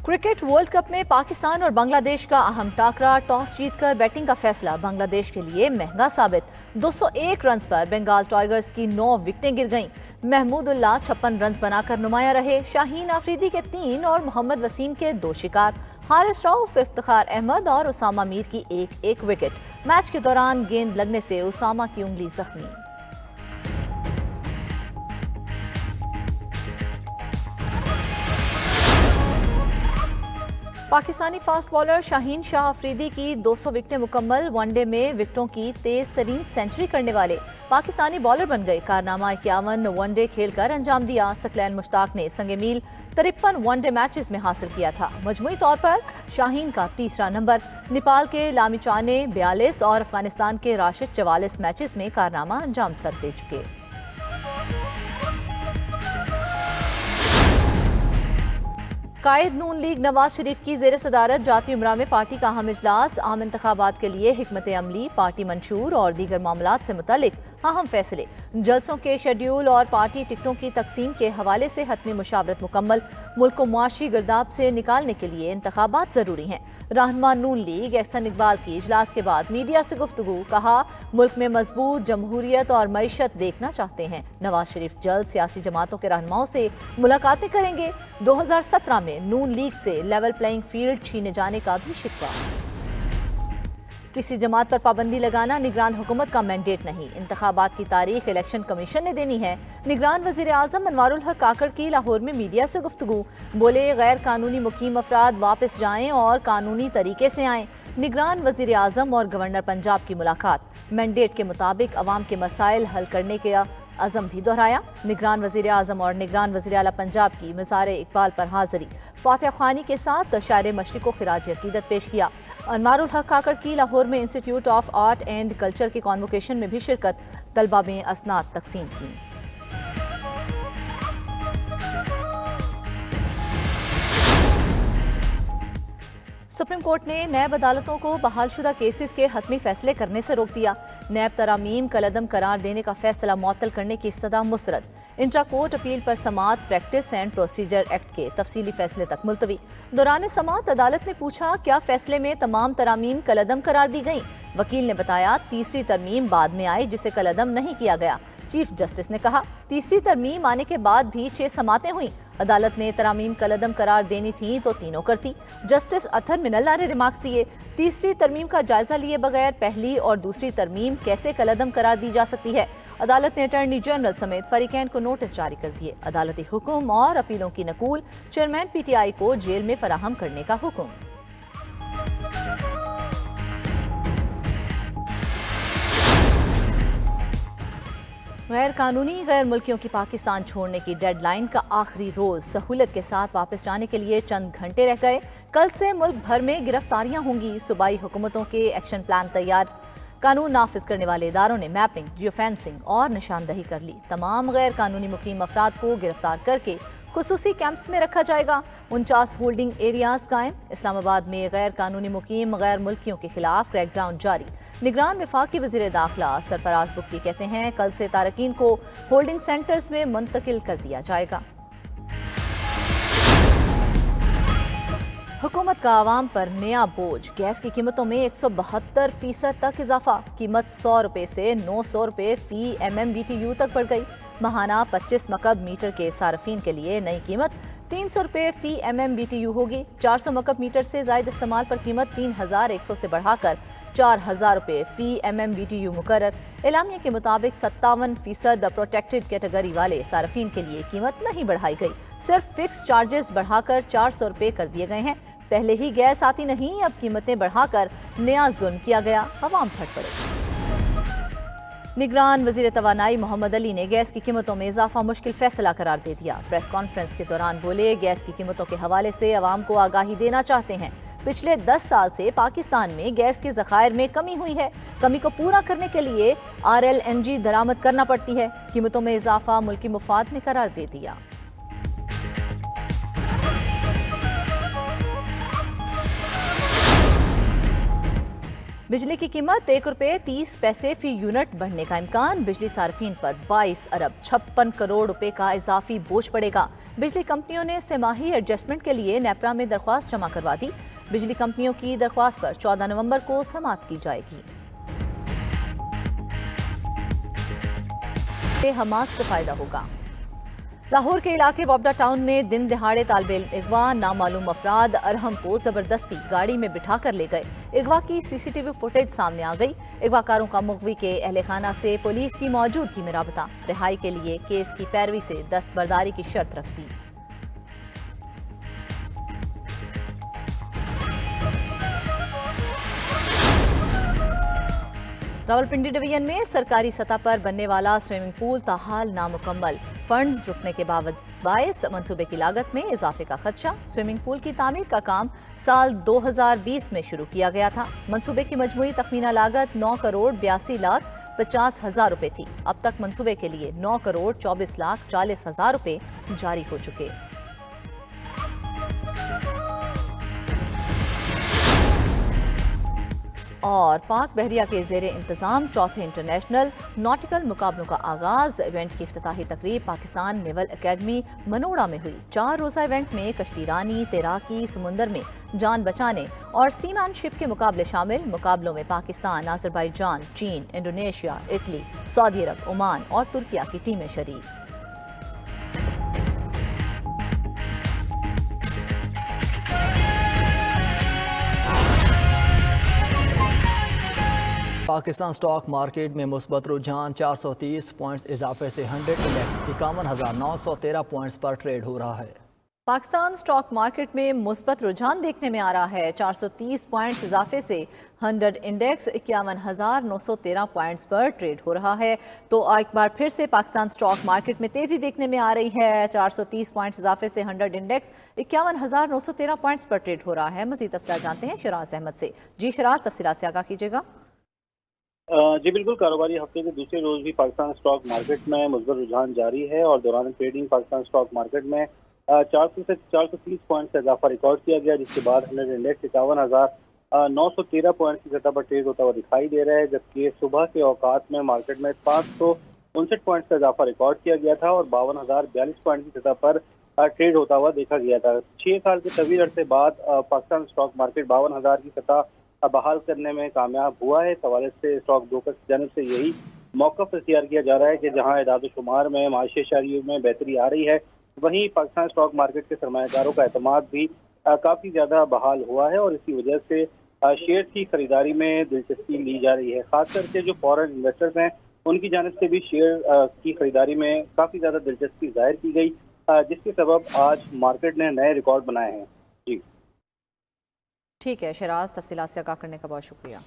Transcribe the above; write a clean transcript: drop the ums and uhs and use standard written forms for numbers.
Cricket world cup में पाकिस्तान और बांग्लादेश का अहम टाकरा, टॉस जीतकर बैटिंग का फैसला बांग्लादेश के लिए महंगा साबित। 201 रन्स पर बंगाल टाइगर्स की 9 विकेटें गिर गईं। महमूदुल्लाह 56 रन्स बनाकर नुमाया रहे। शाहीन आफरीदी के 3 और मोहम्मद वसीम के 2 शिकार। हारिस रऊफ, इफ्तिखार अहमद और उसामा मीर की एक विकेट। मैच के दौरान गेंद लगने से उसामा की उंगली जख्मी। पाकिस्तानी फास्ट बॉलर शाहीन शाह अफरीदी की 200 विकेटें मुकम्मल। वनडे में विकेटों की तेज तरीन सेंचुरी करने वाले पाकिस्तानी बॉलर बन गए। कारनामा 51 वनडे खेलकर अंजाम दिया। सकलैन मुश्ताक ने संगे मील 53 वनडे मैचेस में हासिल किया था। मजमूई तौर पर शाहीन का तीसरा नंबर। नेपाल के लामिचा ने 42 और अफगानिस्तान के राशिद 44 मैचेस में कारनामा अंजाम सर दे चुके। कायद नून लीग नवाज शरीफ की जेर सदारत जाती उमरा में पार्टी का अहम इजलास। आम इंतखाबात के लिए हिकमत अमली, पार्टी मंशूर और दीगर मामलात से मुतालिक अहम फैसले। जलसों के शेड्यूल और पार्टी टिकटों की तकसीम के हवाले से हतमी मुशावरत मुकम्मल। मुल्क को मुआशी गिरदाब से निकालने के लिए इंतखाबात जरूरी हैं। रहनुमा नून लीग एहसन इकबाल की इजलास के बाद मीडिया से गुफ्तगू। कहा, मुल्क में मजबूत जमहूरियत और मईशत देखना चाहते हैं। नवाज शरीफ जल्द सियासी जमातों के रहनुमाओं से मुलाकातें करेंगे। 2017 में नून लीग से लेवल प्लेइंग फील्ड छीने जाने का भी शिकवा। किसी जमात पर पाबंदी लगाना निगरान हुकूमत का मैंडेट नहीं। इंतखाबात की तारीख इलेक्शन कमीशन ने देनी है। निगरान वजीर आजम अनवारुल हक काकड़ की लाहौर में मीडिया से गुफ्तगू। बोले, गैर कानूनी मुकीम अफराद वापस जाएं और कानूनी तरीके से आएं। निगरान वजीर आजम और गवर्नर पंजाब की मुलाकात। मैंडेट के मुताबिक अवाम के मसाइल हल करने के अज़म भी दोहराया। निगरान वज़ीर आज़म और निगरान वज़ीर आला पंजाब की मज़ार इकबाल पर हाज़री। फातिहा ख़्वानी के साथ दशहरे मशरिक़ को खिराज अक़ीदत पेश किया। अनवारुल हक काकड़ की लाहौर में institute of art and culture के कॉन्वोकेशन में भी शिरकत। तलबा में असनाद तकसीम की। सुप्रीम कोर्ट ने नैब अदालतों को बहालशुदा केसेस के हतमी फैसले करने से रोक दिया। नैब तरामीम कलअदम करार देने का फैसला मुअत्तल करने की सदा मुस्तरद। इंट्रा कोर्ट अपील पर समाअत प्रैक्टिस एंड प्रोसीजर एक्ट के तफसीली फैसले तक मुलतवी। दौरान समाअत अदालत ने पूछा, क्या फैसले में तमाम तरामीम कलअदम करार दी गई? वकील ने बताया, तीसरी तरमीम बाद में आई जिसे कलअदम नहीं किया गया। चीफ जस्टिस ने कहा, तीसरी तरमीम आने के बाद भी 6 समातें हुई। अदालत ने तरामीम कलअदम करार देनी थी तो तीनों करती। जस्टिस अथर मिनल्ला ने रिमार्क्स दिए, तीसरी तरमीम का जायजा लिए बगैर पहली और दूसरी तरमीम कैसे कलअदम करार दी जा सकती है? अदालत ने अटॉर्नी जनरल समेत फरीकैन को नोटिस जारी कर दिए। अदालती हुक्म और अपीलों की नकूल चेयरमैन PTI को जेल में फराहम करने का हुक्म। गैर कानूनी गैर मुल्कियों की पाकिस्तान छोड़ने की डेडलाइन का आखिरी रोज सहूलत के साथ वापस जाने के लिए चंद घंटे रह गए। कल से मुल्क भर में गिरफ्तारियां होंगी। सूबाई हुकूमतों के एक्शन प्लान तैयार। कानून नाफिज करने वाले इदारों ने मैपिंग, जियो फेंसिंग और निशानदही कर ली। तमाम गैर कानूनी मुकीम अफराद को गिरफ्तार करके खुसूसी कैंप्स में रखा जाएगा। 49 होल्डिंग एरियाज कायम। इस्लामाबाद में गैर कानूनी मुकीम गैर मुल्कियों के खिलाफ क्रैकडाउन जारी। निगरान वफाकी वज़ीर दाखिला सरफराज बुक्की कहते हैं, कल से तारकीन को होल्डिंग सेंटर्स में मुंतकिल कर दिया जाएगा। हुकूमत का आवाम पर नया बोझ। गैस की कीमतों में 172% तक इजाफा। कीमत 100 रुपये से 900 रुपये फी MMBTU तक बढ़ गई। महाना 25 मकब मीटर के सार्फिन के लिए नई कीमत 300 रुपये फी MMBTU होगी। 400 मकब मीटर से ज़ायद इस्तेमाल पर कीमत 3100 से बढ़ाकर 4000 रुपये फी MMBTU मुकर्रर। एलामिया के मुताबिक 57% प्रोटेक्टेड कैटेगरी वाले सार्फिन के लिए कीमत नहीं बढ़ाई गई। सिर्फ फिक्स चार्जेस बढ़ाकर 400 रुपये कर दिए गए हैं। पहले ही गैस आती नहीं, अब कीमतें बढ़ाकर नया जुल्म किया गया। अवाम फट पड़े। निगरान वजीर तवानाई मोहम्मद अली ने गैस की कीमतों में इजाफा मुश्किल फैसला करार दे दिया। प्रेस कॉन्फ्रेंस के दौरान बोले, गैस की कीमतों के हवाले से अवाम को आगाही देना चाहते हैं। पिछले 10 साल से पाकिस्तान में गैस के ज़खायर में कमी हुई है। कमी को पूरा करने के लिए RLNG दरामद करना पड़ती है। कीमतों में इजाफा मुल्की मुफाद में करार दे दिया। बिजली की कीमत ₹1.30 फी यूनिट बढ़ने का इम्कान। बिजली सार्फिन पर 22 अरब 56 करोड़ रुपए का इजाफी बोझ पड़ेगा। बिजली कंपनियों ने सेमाही एडजस्टमेंट के लिए नेपरा में दरख्वास्त जमा करवा दी। बिजली कंपनियों की दरख्वास्त पर 14 नवंबर को समाअत की जाएगी। हमास को फायदा होगा। लाहौर के इलाके वोबडा टाउन में दिन दिहाड़े तालिब इल्म अगवा। नामालूम अफराद अरहम को जबरदस्ती गाड़ी में बिठा कर ले गए। अगवा की सीसीटीवी फुटेज सामने आ गई। अगवाकारों का मुगवी के अहले खाना से पुलिस की मौजूदगी में राबता। रिहाई के लिए केस की पैरवी से दस्तबरदारी की शर्त रख दी। रावलपिंडी डिवीजन में सरकारी सतह पर बनने वाला स्विमिंग पूल ताहाल नामुकम्मल। फंड्स रुकने के बायस मंसूबे की लागत में इजाफे का खदशा। स्विमिंग पूल की तामीर का काम साल 2020 में शुरू किया गया था। मंसूबे की मजमूई तखमीना लागत 9,82,50,000 रुपए थी। अब तक मंसूबे के लिए 9,24,40,000 रुपए जारी हो चुके। और पाक बहरिया के जेर इंतजाम चौथे इंटरनेशनल नॉटिकल मुकाबलों का आगाज। इवेंट की इफ्तिताही तकरीब पाकिस्तान नेवल एकेडमी मनोड़ा में हुई। 4 रोजा इवेंट में कश्ती रानी, तैराकी, समुंदर में जान बचाने और सीमैनशिप के मुकाबले शामिल। मुकाबलों में पाकिस्तान, अजरबैजान, चीन, इंडोनेशिया, इटली, सऊदी अरब, ओमान और तुर्किया की टीमें शरीक। पाकिस्तान स्टॉक मार्केट में मुस्बत रुझान 430 पॉइंट्स इजाफे से 100 इंडेक्स 51,913 पॉइंट्स पर ट्रेड हो रहा है। पाकिस्तान स्टॉक मार्केट में मुस्बत रुझान देखने में आ रहा है। 430 पॉइंट्स इजाफे से 100 इंडेक्स 51,913 पॉइंट्स पर ट्रेड हो रहा है। तो एक बार फिर से पाकिस्तान स्टॉक मार्केट में तेजी देखने में आ रही है। 430 पॉइंट्स इजाफे से 100 इंडेक्स 51,913 पॉइंट्स पर ट्रेड हो रहा है। मजीद तफसीलात जानते हैं शराज अहमद से। जी शराज, तफसीलात से आगाह कीजिएगा। जी बिल्कुल, कारोबारी हफ्ते के दूसरे रोज भी पाकिस्तान स्टॉक मार्केट में मुस्बत रुझान जारी है और दौरान ट्रेडिंग पाकिस्तान स्टॉक मार्केट में 400 से 430 पॉइंट का इजाफा रिकॉर्ड किया गया, जिसके बाद 100 इंडेक्स 51,913 पॉइंट की सतह पर ट्रेड होता हुआ दिखाई दे रहा है। जबकि सुबह के औकात में मार्केट में 559 पॉइंट का इजाफा रिकॉर्ड किया गया था और 52,042 पॉइंट की सतह पर ट्रेड होता हुआ देखा गया था। 6 साल के तवील अरसे बाद पाकिस्तान स्टॉक मार्केट 52,000 की सतह बहाल करने में कामयाब हुआ है। इस हवाले से स्टॉक ब्रोकर की जानब से यही मौक़िफ़ इख्तियार किया जा रहा है कि जहां एदाद-ओ-शुमार में माशी शहरियों में बेहतरी आ रही है, वहीं पाकिस्तान स्टॉक मार्केट के सरमायाकारों का एतमाद भी काफ़ी ज़्यादा बहाल हुआ है और इसी वजह से शेयर की खरीदारी में दिलचस्पी ली जा रही है। खास करके जो फॉरेन इन्वेस्टर्स हैं, उनकी जानब से भी शेयर की खरीदारी में काफ़ी ज़्यादा दिलचस्पी जाहिर की गई, जिसके सबब आज मार्केट ने नए रिकॉर्ड बनाए हैं। जी ठीक है शराज, तफसीलात से आगाह करने का बहुत शुक्रिया।